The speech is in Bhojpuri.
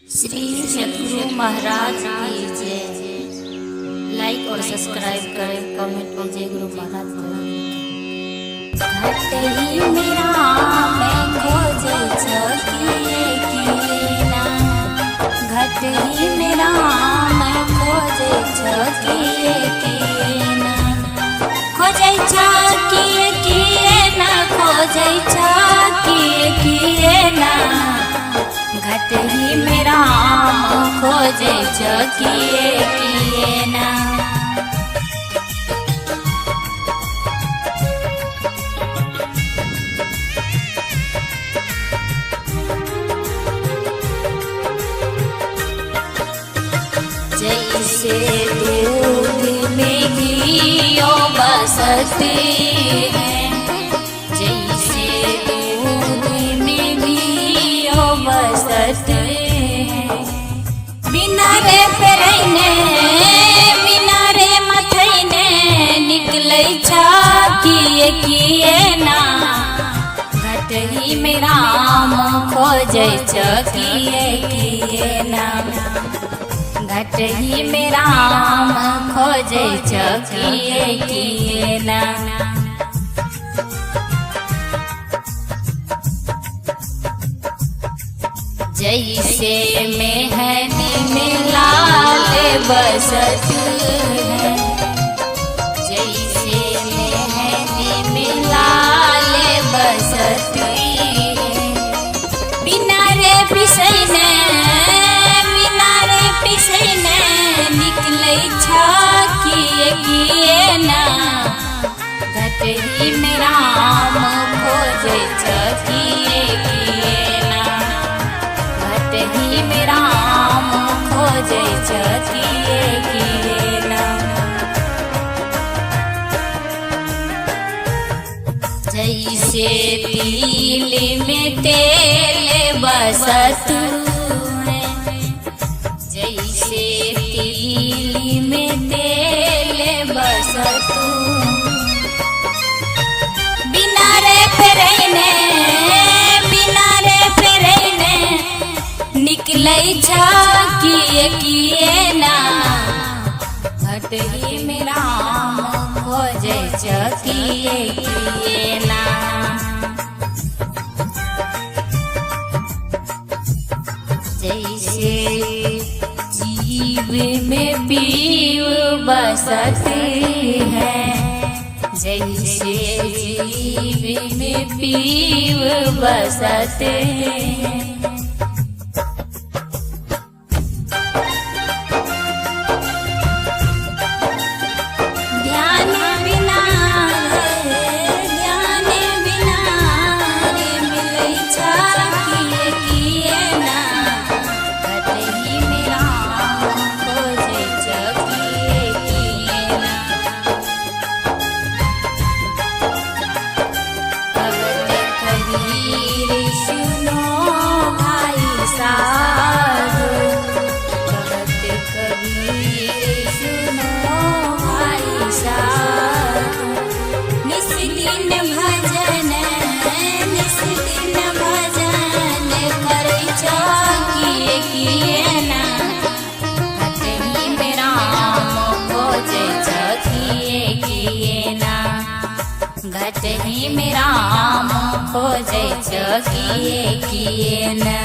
श्री सतगुरु महाराज की जय। लाइक और सब्सक्राइब करें, कमेंट कीजिए। गुरु महाराज घट ही मेरा मैं खोजे किए ना, घट ही मेरा मैं खोजे किए ना, खोजे किए ना, खोजे किए ना, घट ही मेरा खोजे किए ना। जैसे दूध में घियो बसते हैं, जैसे दूध में घियो बसते हैं, बिना रे पेरैने बिना रे मथैने निकलै किए ना, घट ही मेरा खोजे किए ना, घट ही मेरा खोजे किए ना। जैसे मेहंदी में लाल बसत है, जैसे मेहंदी में लाल बसत है, बिना रे पिसैने बिना रे पिसैने निकलै किए ना, घट ही मेरा खोजे किए ना, घट ही मेरा खोजे किए ना। जैसे तिल में तेल बसत है, जैसे तिल में तेल बसत, बिना रे पेरैने बिना रे पेरैने निकलै किए ना, घट ही मेरा खोजे किए ना। जैसे जीव में पीव बसते हैं, जैसे जीव में पीव बसते हैं, ध्यान बिना रे मिलै किए ना, घट ही मेरा खोजे किए ना। भगत कबीर सुनो भाई साधो, भगत कबीर सुनो भाई साधो, निस दिन भजन करै किए ना, घट ही मेरा खोजे किए ना, घट ही मेरा खोजे किए ना।